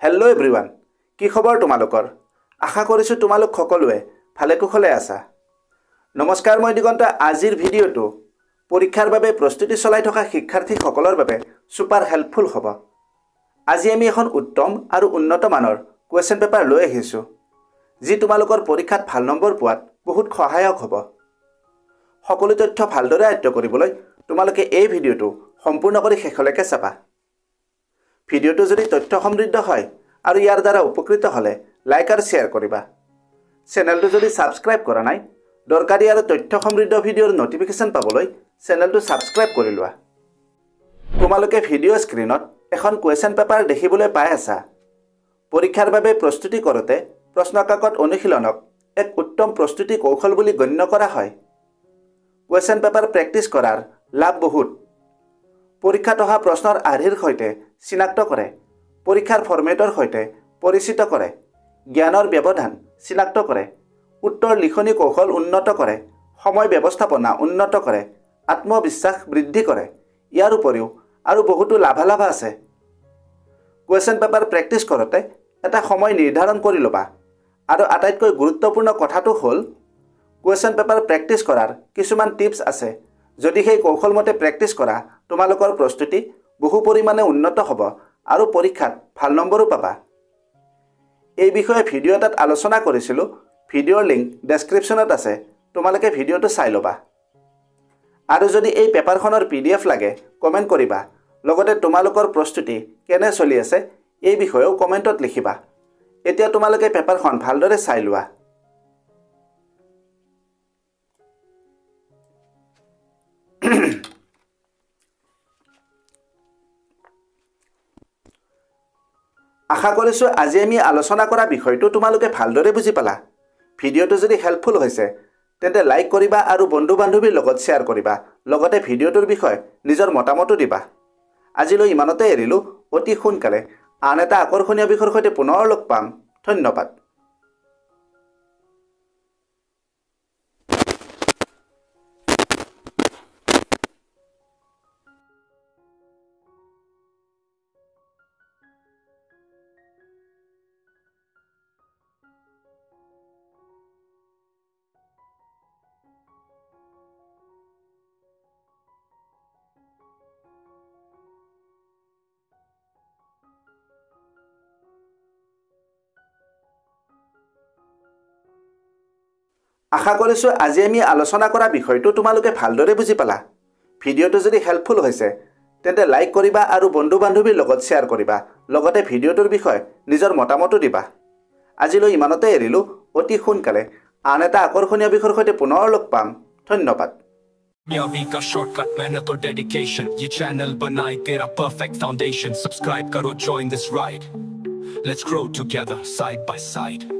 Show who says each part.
Speaker 1: Hello' everyone, কি খবৰ তোমালোকৰ? আশা কৰিছোঁ তোমালোক সকলোৱে ভালে কুশলে আছা। নমস্কাৰ, মই দিগন্ত। আজিৰ ভিডিঅ'টো পৰীক্ষাৰ বাবে প্ৰস্তুতি চলাই থকা শিক্ষাৰ্থীসকলৰ বাবে ছুপাৰ হেল্পফুল হ'ব। আজি আমি এখন উত্তম আৰু উন্নত মানৰ কুৱেশ্যন পেপাৰ লৈ আহিছোঁ, যি তোমালোকৰ পৰীক্ষাত ভাল নম্বৰ পোৱাত বহুত সহায়ক হ'ব। সকলো তথ্য ভালদৰে আয়ত্ব কৰিবলৈ তোমালোকে এই ভিডিঅ'টো সম্পূৰ্ণ কৰি শেষলৈকে চাবা। ভিডিঅ'টো যদি তথ্য সমৃদ্ধ হয় আৰু ইয়াৰ দ্বাৰা উপকৃত হ'লে লাইক আৰু শ্বেয়াৰ কৰিবা। চেনেলটো যদি ছাবস্ক্ৰাইব কৰা নাই, দৰকাৰী আৰু তথ্য সমৃদ্ধ ভিডিঅ'ৰ নটিফিকেশ্যন পাবলৈ চেনেলটো ছাবস্ক্ৰাইব কৰি লোৱা। তোমালোকে ভিডিঅ' স্ক্ৰীণত এখন কুৱেশ্যন পেপাৰ দেখিবলৈ পাই আছা। পৰীক্ষাৰ বাবে প্ৰস্তুতি কৰোঁতে প্ৰশ্নকাকত অনুশীলনক এক উত্তম প্ৰস্তুতি কৌশল বুলি গণ্য কৰা হয়। কুৱেশ্যন পেপাৰ প্ৰেক্টিছ কৰাৰ লাভ বহুত। পৰীক্ষাত অহা প্ৰশ্নৰ আৰ্হিৰ সৈতে চিনাক্ত কৰে, পৰীক্ষাৰ ফৰ্মেটৰ সৈতে পৰিচিত কৰে, জ্ঞানৰ ব্যৱধান চিনাক্ত কৰে, উত্তৰ লিখনি কৌশল উন্নত কৰে, সময় ব্যৱস্থাপনা উন্নত কৰে, আত্মবিশ্বাস বৃদ্ধি কৰে। ইয়াৰ উপৰিও আৰু বহুতো লাভালাভ আছে। কুৱেশ্যন পেপাৰ প্ৰেক্টিছ কৰোঁতে এটা সময় নিৰ্ধাৰণ কৰি ল'বা। আৰু আটাইতকৈ গুৰুত্বপূৰ্ণ কথাটো হ'ল, কুৱেশ্যন পেপাৰ প্ৰেক্টিছ কৰাৰ কিছুমান টিপছ আছে। যদি সেই কৌশলমতে প্ৰেক্টিছ কৰা, তোমালোকৰ প্ৰস্তুতি বহু পৰিমাণে উন্নত হ'ব আৰু পৰীক্ষাত ভাল নম্বৰো পাবা। এই বিষয়ে ভিডিঅ' এটাত আলোচনা কৰিছিলোঁ। ভিডিঅ'ৰ লিংক ডেছক্ৰিপশ্যনত আছে, তোমালোকে ভিডিঅ'টো চাই ল'বা। আৰু যদি এই পেপাৰখনৰ PDF লাগে, কমেণ্ট কৰিবা। লগতে তোমালোকৰ প্ৰস্তুতি কেনে চলি আছে এই বিষয়েও কমেণ্টত লিখিবা। এতিয়া তোমালোকে পেপাৰখন ভালদৰে চাই লোৱা। আশা কৰিছোঁ আজি আমি আলোচনা কৰা বিষয়টো তোমালোকে ভালদৰে বুজি পালা। ভিডিঅ'টো যদি হেল্পফুল হৈছে তেন্তে লাইক কৰিবা আৰু বন্ধু বান্ধৱীৰ লগত শ্বেয়াৰ কৰিবা। লগতে ভিডিঅ'টোৰ বিষয়ে নিজৰ মতামতো দিবা। আজিলৈ ইমানতে এৰিলোঁ। অতি সোনকালে আন এটা আকৰ্ষণীয় বিষয়ৰ সৈতে পুনৰ লগ পাম। ধন্যবাদ। আশা কৰিছোঁ আজি আমি আলোচনা কৰা বিষয়টো তোমালোকে ভালদৰে বুজি পালা। ভিডিঅ'টো যদি হেল্পফুল হৈছে তেন্তে লাইক কৰিবা আৰু বন্ধু বান্ধৱীৰ লগত শ্বেয়াৰ কৰিবা। লগতে ভিডিঅ'টোৰ বিষয়ে নিজৰ মতামতো দিবা। আজিলৈ ইমানতে এৰিলোঁ। অতি সোনকালে আন এটা আকৰ্ষণীয় বিষয়ৰ সৈতে পুনৰ লগ পাম। ধন্যবাদ।
Speaker 2: का शॉर्टकट मेहनत और डेडिकेशन, ये चैनल बनाए तेरा परफेक्ट फाउंडेशन। सब्सक्राइब करो, join this ride, let's grow together side by side।